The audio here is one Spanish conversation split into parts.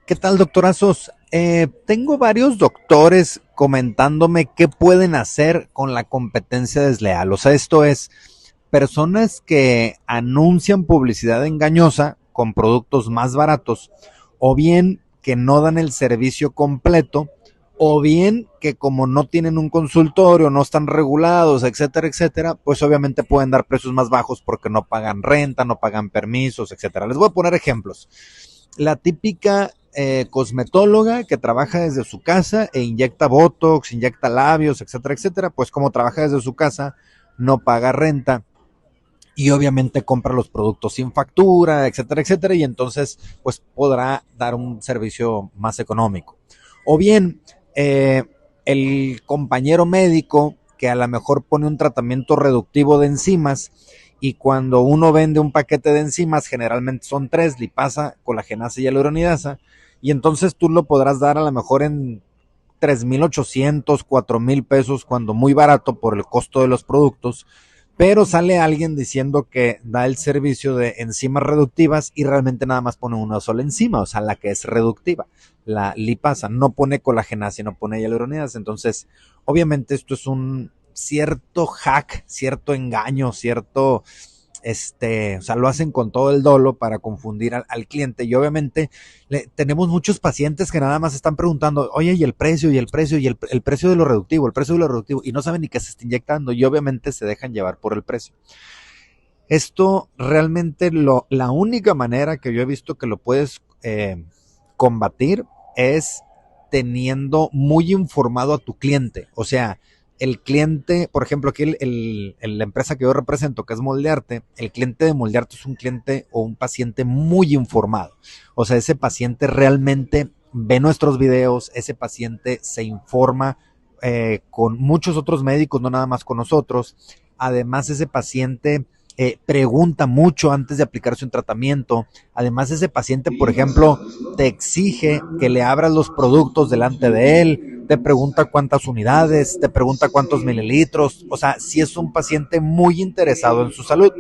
¿Qué tal, doctorazos? Tengo varios doctores comentándome qué pueden hacer con la competencia desleal. O sea, esto es personas que anuncian publicidad engañosa con productos más baratos, o bien que no dan el servicio completo, o bien que como no tienen un consultorio, no están regulados, etcétera, etcétera, pues obviamente pueden dar precios más bajos porque no pagan renta, no pagan permisos, etcétera. Les voy a poner ejemplos. La típica cosmetóloga que trabaja desde su casa e inyecta botox, inyecta labios, etcétera, etcétera, pues como trabaja desde su casa, no paga renta y obviamente compra los productos sin factura, etcétera, etcétera, y entonces pues podrá dar un servicio más económico. O bien, el compañero médico que a lo mejor pone un tratamiento reductivo de enzimas y cuando uno vende un paquete de enzimas, generalmente son tres, lipasa, colagenasa y hialuronidasa, y entonces tú lo podrás dar a lo mejor en 3,800, 4,000 pesos, cuando muy barato por el costo de los productos, pero sale alguien diciendo que da el servicio de enzimas reductivas y realmente nada más pone una sola enzima, o sea, la que es reductiva, la lipasa, no pone colagenasa y no pone hialuronidasa. Entonces, obviamente esto es un cierto hack, cierto engaño, cierto, o sea, lo hacen con todo el dolo para confundir al cliente. Y obviamente tenemos muchos pacientes que nada más están preguntando, oye, y el precio, y el precio, y el precio de lo reductivo, el precio de lo reductivo, y no saben ni qué se está inyectando, y obviamente se dejan llevar por el precio. Esto realmente la única manera que yo he visto que lo puedes combatir es teniendo muy informado a tu cliente. O sea, el cliente, por ejemplo, aquí la empresa que yo represento, que es Moldearte, el cliente de Moldearte es un cliente o un paciente muy informado. O sea, ese paciente realmente ve nuestros videos, ese paciente se informa con muchos otros médicos, no nada más con nosotros. Además, ese paciente pregunta mucho antes de aplicarse un tratamiento. Además, ese paciente, por ejemplo, te exige que le abras los productos delante de él, te pregunta cuántas unidades, te pregunta cuántos mililitros. O sea, si es un paciente muy interesado en su salud,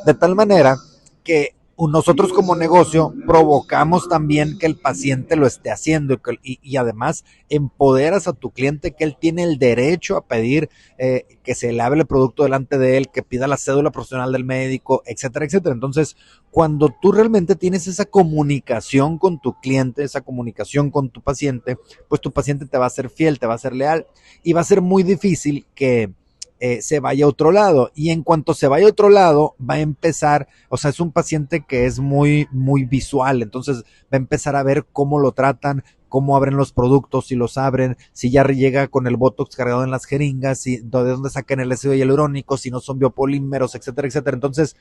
de tal manera que nosotros como negocio provocamos también que el paciente lo esté haciendo y además empoderas a tu cliente que él tiene el derecho a pedir que se le hable el producto delante de él, que pida la cédula profesional del médico, etcétera, etcétera. Entonces, cuando tú realmente tienes esa comunicación con tu cliente, esa comunicación con tu paciente, pues tu paciente te va a ser fiel, te va a ser leal y va a ser muy difícil que se vaya a otro lado. Y en cuanto se vaya a otro lado, va a empezar, o sea, es un paciente que es muy, muy visual, entonces va a empezar a ver cómo lo tratan, cómo abren los productos, si los abren, si ya llega con el botox cargado en las jeringas, si, de dónde sacan el ácido hialurónico, si no son biopolímeros, etcétera, etcétera. Entonces,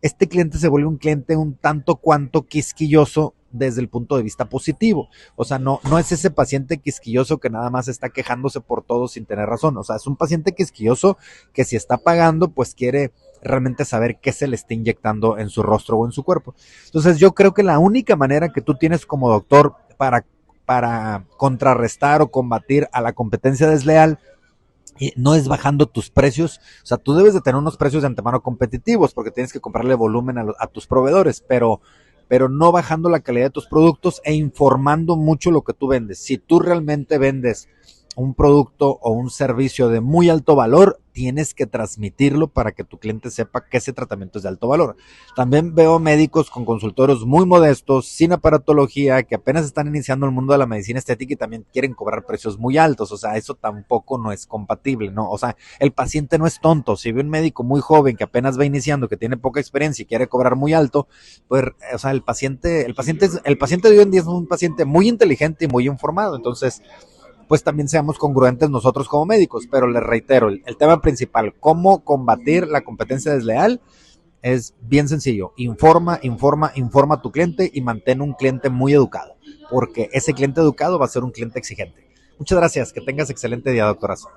este cliente se vuelve un cliente un tanto cuanto quisquilloso desde el punto de vista positivo. O sea, no es ese paciente quisquilloso que nada más está quejándose por todo sin tener razón. O sea, es un paciente quisquilloso que si está pagando, pues quiere realmente saber qué se le está inyectando en su rostro o en su cuerpo. Entonces, yo creo que la única manera que tú tienes como doctor para contrarrestar o combatir a la competencia desleal no es bajando tus precios. O sea, tú debes de tener unos precios de antemano competitivos porque tienes que comprarle volumen a tus proveedores, pero no bajando la calidad de tus productos e informando mucho lo que tú vendes. Si tú realmente vendes un producto o un servicio de muy alto valor, tienes que transmitirlo para que tu cliente sepa que ese tratamiento es de alto valor. También veo médicos con consultorios muy modestos, sin aparatología, que apenas están iniciando el mundo de la medicina estética y también quieren cobrar precios muy altos. O sea, eso tampoco no es compatible, ¿no? O sea, el paciente no es tonto. Si ve un médico muy joven que apenas va iniciando, que tiene poca experiencia y quiere cobrar muy alto, pues, o sea, el paciente de hoy en día es un paciente muy inteligente y muy informado. Entonces, pues también seamos congruentes nosotros como médicos. Pero les reitero, el tema principal, cómo combatir la competencia desleal, es bien sencillo. Informa, informa, informa a tu cliente y mantén un cliente muy educado, porque ese cliente educado va a ser un cliente exigente. Muchas gracias, que tengas excelente día, doctorazo.